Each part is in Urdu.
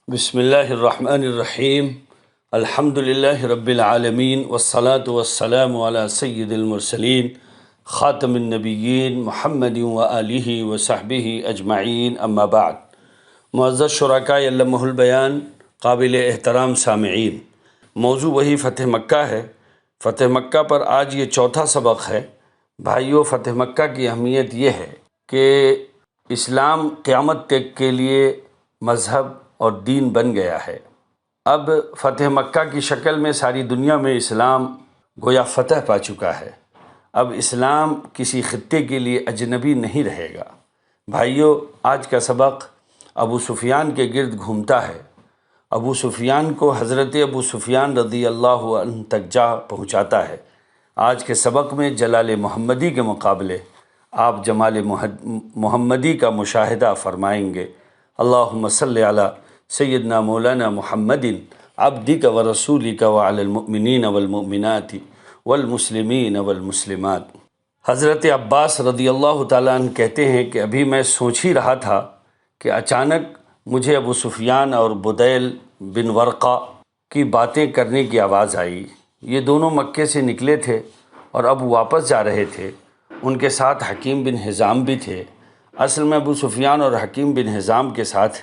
بسم اللہ الرحمن الرحیم الحمد للہ رب العالمین والصلاة والسلام علی سید المرسلین خاتم النبیین محمد وآلہ وصحبہ اجمعین اما بعد۔ معزز شرکاء علمہ البیان، قابل احترام سامعین، موضوع وہی فتح مکہ ہے۔ فتح مکہ پر آج یہ چوتھا سبق ہے۔ بھائیو، فتح مکہ کی اہمیت یہ ہے کہ اسلام قیامت تک کے لیے مذہب اور دین بن گیا ہے۔ اب فتح مکہ کی شکل میں ساری دنیا میں اسلام گویا فتح پا چکا ہے۔ اب اسلام کسی خطے کے لیے اجنبی نہیں رہے گا۔ بھائیو، آج کا سبق ابو سفیان کے گرد گھومتا ہے۔ ابو سفیان کو حضرت ابو سفیان رضی اللہ عنہ تک جا پہنچاتا ہے۔ آج کے سبق میں جلال محمدی کے مقابلے آپ جمال محمدی کا مشاہدہ فرمائیں گے۔ اللہم صلی علی سیدنا مولانا محمد عبدک و رسولک وعلی المؤمنین والمؤمنات والمسلمین والمسلمات۔ حضرت عباس رضی اللہ تعالیٰ عنہ کہتے ہیں کہ ابھی میں سوچ ہی رہا تھا کہ اچانک مجھے ابو سفیان اور بدیل بن ورقہ کی باتیں کرنے کی آواز آئی۔ یہ دونوں مکے سے نکلے تھے اور اب واپس جا رہے تھے۔ ان کے ساتھ حکیم بن حزام بھی تھے۔ اصل میں ابو سفیان اور حکیم بن حزام کے ساتھ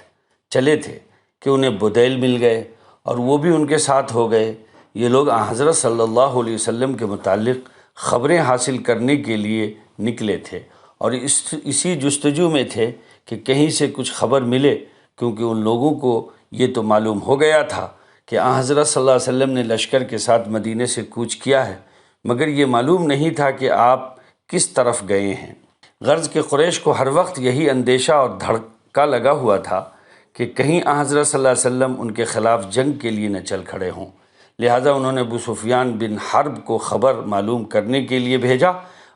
چلے تھے کہ انہیں بدیل مل گئے اور وہ بھی ان کے ساتھ ہو گئے۔ یہ لوگ حضرت صلی اللہ علیہ وسلم کے متعلق خبریں حاصل کرنے کے لیے نکلے تھے اور اسی جستجو میں تھے کہ کہیں سے کچھ خبر ملے، کیونکہ ان لوگوں کو یہ تو معلوم ہو گیا تھا کہ حضرت صلی اللہ علیہ وسلم نے لشکر کے ساتھ مدینے سے کوچ کیا ہے، مگر یہ معلوم نہیں تھا کہ آپ کس طرف گئے ہیں۔ غرض کہ قریش کو ہر وقت یہی اندیشہ اور دھڑکا لگا ہوا تھا کہ کہیں حضرت صلی اللہ علیہ وسلم ان کے خلاف جنگ کے لیے نہ چل کھڑے ہوں۔ لہٰذا انہوں نے ابو سفیان بن حرب کو خبر معلوم کرنے کے لیے بھیجا،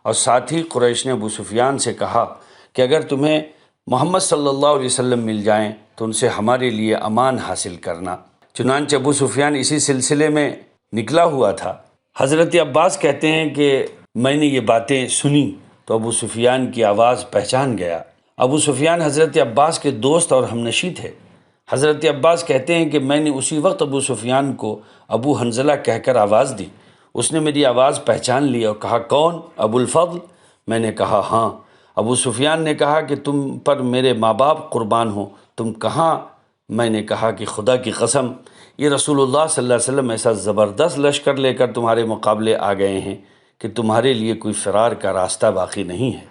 اور ساتھ ہی قریش نے ابو سفیان سے کہا کہ اگر تمہیں محمد صلی اللہ علیہ وسلم مل جائیں تو ان سے ہمارے لیے امان حاصل کرنا۔ چنانچہ ابو سفیان اسی سلسلے میں نکلا ہوا تھا۔ حضرت عباس کہتے ہیں کہ میں نے یہ باتیں سنی تو ابو سفیان کی آواز پہچان گیا۔ ابو سفیان حضرت عباس کے دوست اور ہمنشیں تھے۔ حضرت عباس کہتے ہیں کہ میں نے اسی وقت ابو سفیان کو ابو حنظلہ کہہ کر آواز دی۔ اس نے میری آواز پہچان لی اور کہا، کون؟ ابو الفضل؟ میں نے کہا ہاں۔ ابو سفیان نے کہا کہ تم پر میرے ماں باپ قربان ہوں، تم کہاں؟ میں نے کہا کہ خدا کی قسم، یہ رسول اللہ صلی اللہ علیہ وسلم ایسا زبردست لشکر لے کر تمہارے مقابلے آ گئے ہیں کہ تمہارے لیے کوئی فرار کا راستہ باقی نہیں ہے۔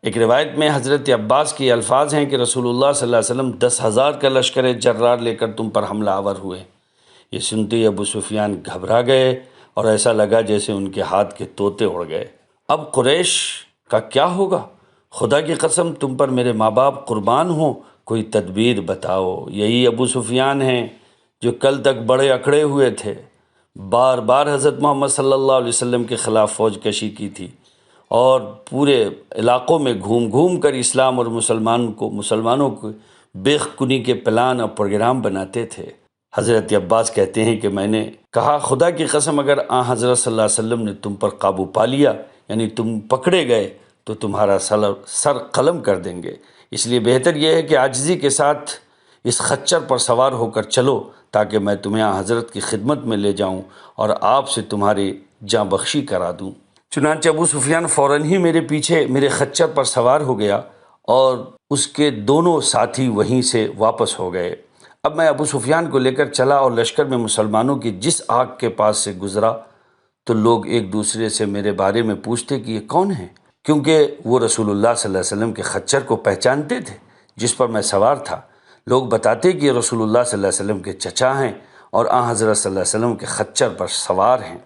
ایک روایت میں حضرت عباس کی الفاظ ہیں کہ رسول اللہ صلی اللہ علیہ وسلم 10,000 کا لشکر جرار لے کر تم پر حملہ آور ہوئے۔ یہ سنتے ہی ابو سفیان گھبرا گئے اور ایسا لگا جیسے ان کے ہاتھ کے طوطے اڑ گئے۔ اب قریش کا کیا ہوگا؟ خدا کی قسم، تم پر میرے ماں باپ قربان ہوں، کوئی تدبیر بتاؤ۔ یہی ابو سفیان ہیں جو کل تک بڑے اکڑے ہوئے تھے، بار بار حضرت محمد صلی اللہ علیہ وسلم کے خلاف فوج کشی کی تھی اور پورے علاقوں میں گھوم گھوم کر اسلام اور مسلمانوں کو بے کنی کے پلان اور پروگرام بناتے تھے۔ حضرت عباس کہتے ہیں کہ میں نے کہا، خدا کی قسم، اگر حضرت صلی اللہ علیہ وسلم نے تم پر قابو پا لیا، یعنی تم پکڑے گئے، تو تمہارا سر قلم کر دیں گے۔ اس لیے بہتر یہ ہے کہ عاجزی کے ساتھ اس خچر پر سوار ہو کر چلو، تاکہ میں تمہیں حضرت کی خدمت میں لے جاؤں اور آپ سے تمہاری جاں بخشی کرا دوں۔ چنانچہ ابو سفیان فوراً ہی میرے پیچھے میرے خچر پر سوار ہو گیا اور اس کے دونوں ساتھی وہیں سے واپس ہو گئے۔ اب میں ابو سفیان کو لے کر چلا اور لشکر میں مسلمانوں کی جس آگ کے پاس سے گزرا تو لوگ ایک دوسرے سے میرے بارے میں پوچھتے کہ یہ کون ہیں، کیونکہ وہ رسول اللہ صلی اللہ علیہ وسلم کے خچر کو پہچانتے تھے جس پر میں سوار تھا۔ لوگ بتاتے کہ یہ رسول اللہ صلی اللہ علیہ وسلم کے چچا ہیں اور حضرت صلی اللہ علیہ وسلم کے خچر پر سوار ہیں۔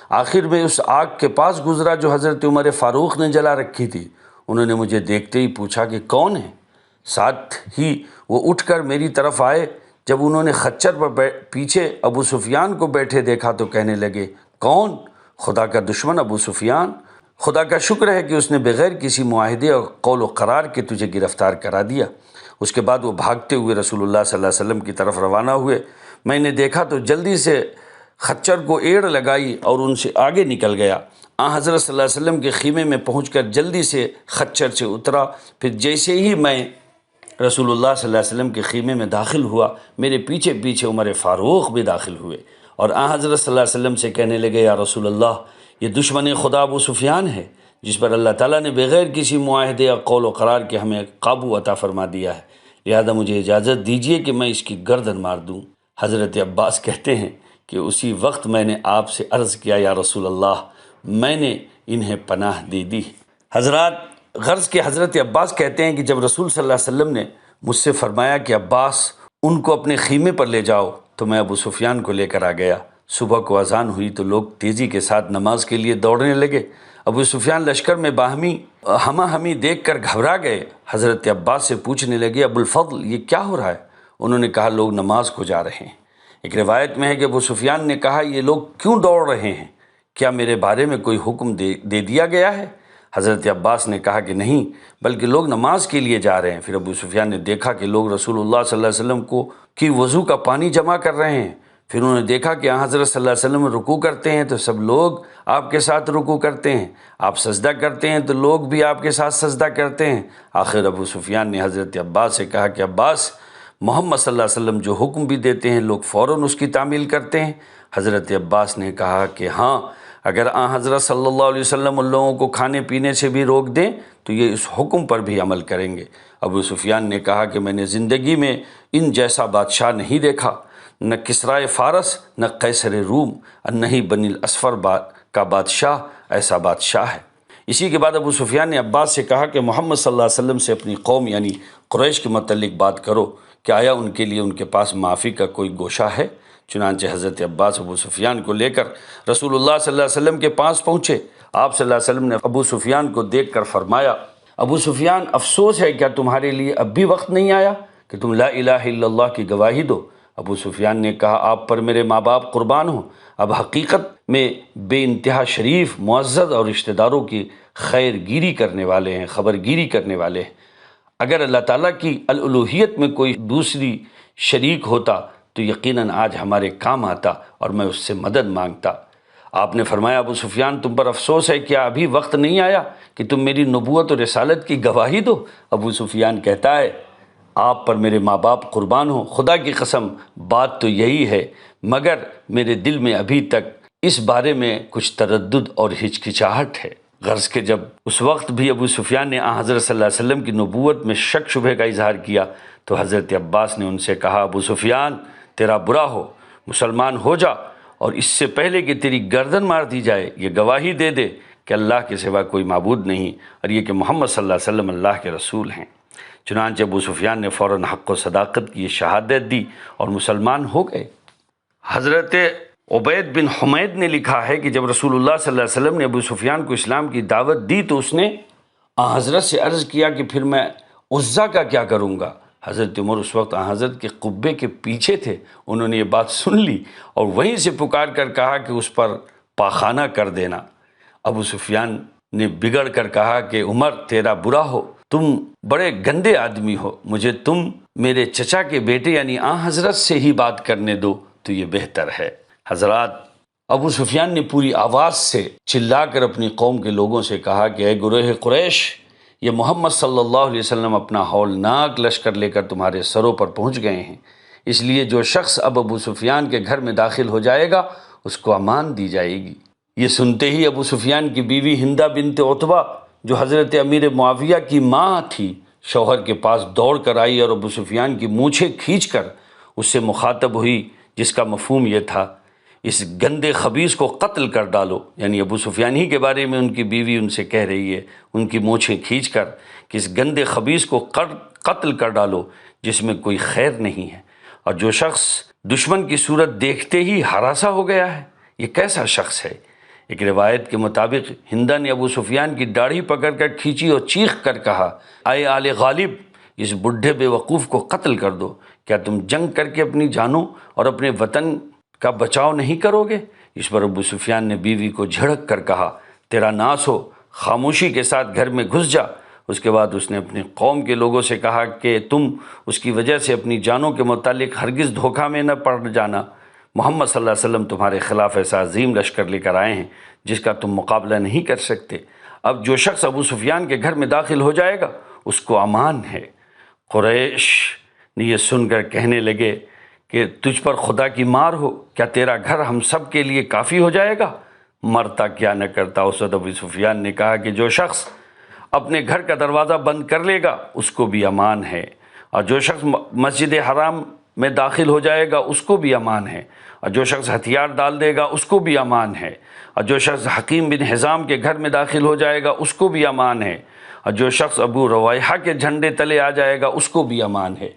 آخر میں اس آگ کے پاس گزرا جو حضرت عمر فاروق نے جلا رکھی تھی۔ انہوں نے مجھے دیکھتے ہی پوچھا کہ کون ہے؟ ساتھ ہی وہ اٹھ کر میری طرف آئے۔ جب انہوں نے خچر پر پیچھے ابو سفیان کو بیٹھے دیکھا تو کہنے لگے، کون؟ خدا کا دشمن ابو سفیان۔ خدا کا شکر ہے کہ اس نے بغیر کسی معاہدے اور قول و قرار کے تجھے گرفتار کرا دیا۔ اس کے بعد وہ بھاگتے ہوئے رسول اللہ صلی اللہ علیہ وسلم کی طرف روانہ ہوئے۔ میں نے دیکھا تو جلدی سے خچر کو ایڑ لگائی اور ان سے آگے نکل گیا۔ حضرت صلی اللہ علیہ وسلم کے خیمے میں پہنچ کر جلدی سے خچر سے اترا۔ پھر جیسے ہی میں رسول اللہ صلی اللہ علیہ وسلم کے خیمے میں داخل ہوا، میرے پیچھے پیچھے عمر فاروق بھی داخل ہوئے، اور حضرت صلی اللہ علیہ وسلم سے کہنے لگے یا رسول اللہ، یہ دشمن خدا ابو سفیان ہے جس پر اللہ تعالیٰ نے بغیر کسی معاہدے یا قول و قرار کے ہمیں قابو عطا فرما دیا ہے، لہذا مجھے اجازت دیجیے کہ میں اس کی گردن مار دوں۔ حضرت عباس کہتے ہیں کہ اسی وقت میں نے آپ سے عرض کیا یا رسول اللہ، میں نے انہیں پناہ دے دی۔ حضرات، غرض کہ حضرت عباس کہتے ہیں کہ جب رسول صلی اللہ علیہ وسلم نے مجھ سے فرمایا کہ عباس ان کو اپنے خیمے پر لے جاؤ، تو میں ابو سفیان کو لے کر آ گیا۔ صبح کو اذان ہوئی تو لوگ تیزی کے ساتھ نماز کے لیے دوڑنے لگے۔ ابو سفیان لشکر میں باہمی ہما ہمی دیکھ کر گھبرا گئے۔ حضرت عباس سے پوچھنے لگے ابو الفضل، یہ کیا ہو رہا ہے؟ انہوں نے کہا لوگ نماز کو جا رہے ہیں۔ ایک روایت میں ہے کہ ابو سفیان نے کہا یہ لوگ کیوں دوڑ رہے ہیں؟ کیا میرے بارے میں کوئی حکم دے دیا گیا ہے؟ حضرت عباس نے کہا کہ نہیں، بلکہ لوگ نماز کے لیے جا رہے ہیں۔ پھر ابو سفیان نے دیکھا کہ لوگ رسول اللہ صلی اللہ علیہ وسلم کی وضو کا پانی جمع کر رہے ہیں۔ پھر انہوں نے دیکھا کہ حضرت صلی اللہ علیہ وسلم رکوع کرتے ہیں تو سب لوگ آپ کے ساتھ رکوع کرتے ہیں، آپ سجدہ کرتے ہیں تو لوگ بھی آپ کے ساتھ سجدہ کرتے ہیں۔ آخر ابو سفیان نے حضرت عباس سے کہا کہ عباس، محمد صلی اللہ علیہ وسلم جو حکم بھی دیتے ہیں لوگ فوراً اس کی تعمیل کرتے ہیں۔ حضرت عباس نے کہا کہ ہاں، اگر حضرت صلی اللہ علیہ وسلم ان لوگوں کو کھانے پینے سے بھی روک دیں تو یہ اس حکم پر بھی عمل کریں گے۔ ابو سفیان نے کہا کہ میں نے زندگی میں ان جیسا بادشاہ نہیں دیکھا، نہ کسرائے فارس، نہ قیصر روم، اور نہ ہی بنی الاصفر کا بادشاہ ایسا بادشاہ ہے۔ اسی کے بعد ابو سفیان نے عباس سے کہا کہ محمد صلی اللہ علیہ وسلم سے اپنی قوم یعنی قریش کے متعلق بات کرو کہ آیا ان کے لیے ان کے پاس معافی کا کوئی گوشہ ہے؟ چنانچہ حضرت عباس ابو سفیان کو لے کر رسول اللہ صلی اللہ علیہ وسلم کے پاس پہنچے۔ آپ صلی اللہ علیہ وسلم نے ابو سفیان کو دیکھ کر فرمایا ابو سفیان، افسوس ہے کیا تمہارے لیے اب بھی وقت نہیں آیا کہ تم لا الہ الا اللہ کی گواہی دو؟ ابو سفیان نے کہا آپ پر میرے ماں باپ قربان ہوں، اب حقیقت میں بے انتہا شریف، معزز اور رشتہ داروں کی خیر گیری کرنے والے ہیں، خبر گیری کرنے والے ہیں۔ اگر اللہ تعالیٰ کی الوہیت میں کوئی دوسری شریک ہوتا تو یقیناً آج ہمارے کام آتا اور میں اس سے مدد مانگتا۔ آپ نے فرمایا ابو سفیان، تم پر افسوس ہے کیا ابھی وقت نہیں آیا کہ تم میری نبوت اور رسالت کی گواہی دو؟ ابو سفیان کہتا ہے آپ پر میرے ماں باپ قربان ہوں، خدا کی قسم بات تو یہی ہے، مگر میرے دل میں ابھی تک اس بارے میں کچھ تردد اور ہچکچاہٹ ہے۔ غرض کہ جب اس وقت بھی ابو سفیان نے حضرت صلی اللہ علیہ وسلم کی نبوت میں شک شبہ کا اظہار کیا تو حضرت عباس نے ان سے کہا ابو سفیان، تیرا برا ہو، مسلمان ہو جا، اور اس سے پہلے کہ تیری گردن مار دی جائے یہ گواہی دے دے کہ اللہ کے سوا کوئی معبود نہیں اور یہ کہ محمد صلی اللہ علیہ وسلم اللہ کے رسول ہیں۔ چنانچہ ابو سفیان نے فوراً حق و صداقت کی شہادت دی اور مسلمان ہو گئے۔ حضرت عبید بن حمید نے لکھا ہے کہ جب رسول اللہ صلی اللہ علیہ وسلم نے ابو سفیان کو اسلام کی دعوت دی تو اس نے حضرت سے عرض کیا کہ پھر میں عزا کا کیا کروں گا؟ حضرت عمر اس وقت حضرت کے قبے کے پیچھے تھے، انہوں نے یہ بات سن لی اور وہیں سے پکار کر کہا کہ اس پر پاخانہ کر دینا۔ ابو سفیان نے بگڑ کر کہا کہ عمر، تیرا برا ہو، تم بڑے گندے آدمی ہو، مجھے تم میرے چچا کے بیٹے یعنی حضرت سے ہی بات کرنے دو تو یہ بہتر ہے۔ حضرات، ابو سفیان نے پوری آواز سے چلا کر اپنی قوم کے لوگوں سے کہا کہ اے گروہ قریش، یہ محمد صلی اللہ علیہ وسلم اپنا ہولناک لشکر لے کر تمہارے سروں پر پہنچ گئے ہیں، اس لیے جو شخص اب ابو سفیان کے گھر میں داخل ہو جائے گا اس کو امان دی جائے گی۔ یہ سنتے ہی ابو سفیان کی بیوی ہندہ بنت عتبہ جو حضرت امیر معاویہ کی ماں تھی شوہر کے پاس دوڑ کر آئی اور ابو سفیان کی مونچھیں کھینچ کر اس سے مخاطب ہوئی، جس کا مفہوم یہ تھا اس گندے خبیث کو قتل کر ڈالو، یعنی ابو سفیان ہی کے بارے میں ان کی بیوی ان سے کہہ رہی ہے، ان کی مونچھیں کھینچ کر کہ اس گندے خبیث کو قتل کر ڈالو جس میں کوئی خیر نہیں ہے، اور جو شخص دشمن کی صورت دیکھتے ہی ہراساں ہو گیا ہے یہ کیسا شخص ہے؟ ایک روایت کے مطابق ہندہ نے ابو سفیان کی داڑھی پکڑ کر کھینچی اور چیخ کر کہا اے آل غالب، اس بڈھے بے وقوف کو قتل کر دو، کیا تم جنگ کر کے اپنی جانوں اور اپنے وطن کا بچاؤ نہیں کرو گے؟ اس پر ابو سفیان نے بیوی کو جھڑک کر کہا تیرا ناس ہو، خاموشی کے ساتھ گھر میں گھس جا۔ اس کے بعد اس نے اپنی قوم کے لوگوں سے کہا کہ تم اس کی وجہ سے اپنی جانوں کے متعلق ہرگز دھوکہ میں نہ پڑ جانا، محمد صلی اللہ علیہ وسلم تمہارے خلاف ایسا عظیم لشکر لے کر آئے ہیں جس کا تم مقابلہ نہیں کر سکتے۔ اب جو شخص ابو سفیان کے گھر میں داخل ہو جائے گا اس کو امان ہے، قریش نے یہ سن کر کہنے لگے کہ تجھ پر خدا کی مار ہو، کیا تیرا گھر ہم سب کے لیے کافی ہو جائے گا؟ مرتا کیا نہ کرتا۔ اس وقت ابو سفیان نے کہا کہ جو شخص اپنے گھر کا دروازہ بند کر لے گا اس کو بھی امان ہے، اور جو شخص مسجد حرام میں داخل ہو جائے گا اس کو بھی امان ہے، اور جو شخص ہتھیار ڈال دے گا اس کو بھی امان ہے، اور جو شخص حکیم بن حزام کے گھر میں داخل ہو جائے گا اس کو بھی امان ہے، اور جو شخص ابو رویحہ کے جھنڈے تلے آ جائے گا اس کو بھی امان ہے۔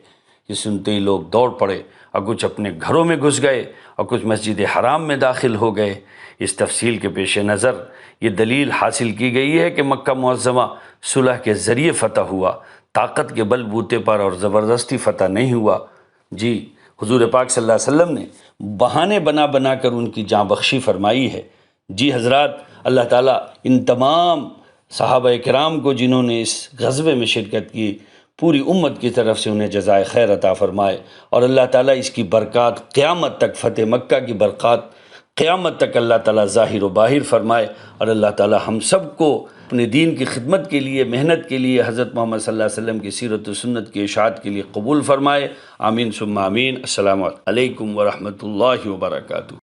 یہ سنتے ہی لوگ دوڑ پڑے اور کچھ اپنے گھروں میں گھس گئے اور کچھ مسجد حرام میں داخل ہو گئے۔ اس تفصیل کے پیش نظر یہ دلیل حاصل کی گئی ہے کہ مکہ معظمہ صلح کے ذریعے فتح ہوا، طاقت کے بل بوتے پر اور زبردستی فتح نہیں ہوا۔ جی حضور پاک صلی اللہ علیہ وسلم نے بہانے بنا بنا کر ان کی جاں بخشی فرمائی ہے۔ جی حضرات، اللہ تعالیٰ ان تمام صحابہ کرام کو جنہوں نے اس غزوے میں شرکت کی، پوری امت کی طرف سے انہیں جزائے خیر عطا فرمائے، اور اللہ تعالیٰ اس کی برکات قیامت تک، فتح مکہ کی برکات قیامت تک اللہ تعالیٰ ظاہر و باہر فرمائے، اور اللہ تعالیٰ ہم سب کو اپنے دین کی خدمت کے لیے، محنت کے لیے، حضرت محمد صلی اللہ علیہ وسلم کی سیرت و سنت کی اشاعت کے لیے قبول فرمائے۔ آمین ثم آمین۔ السلام علیکم ورحمۃ اللہ وبرکاتہ۔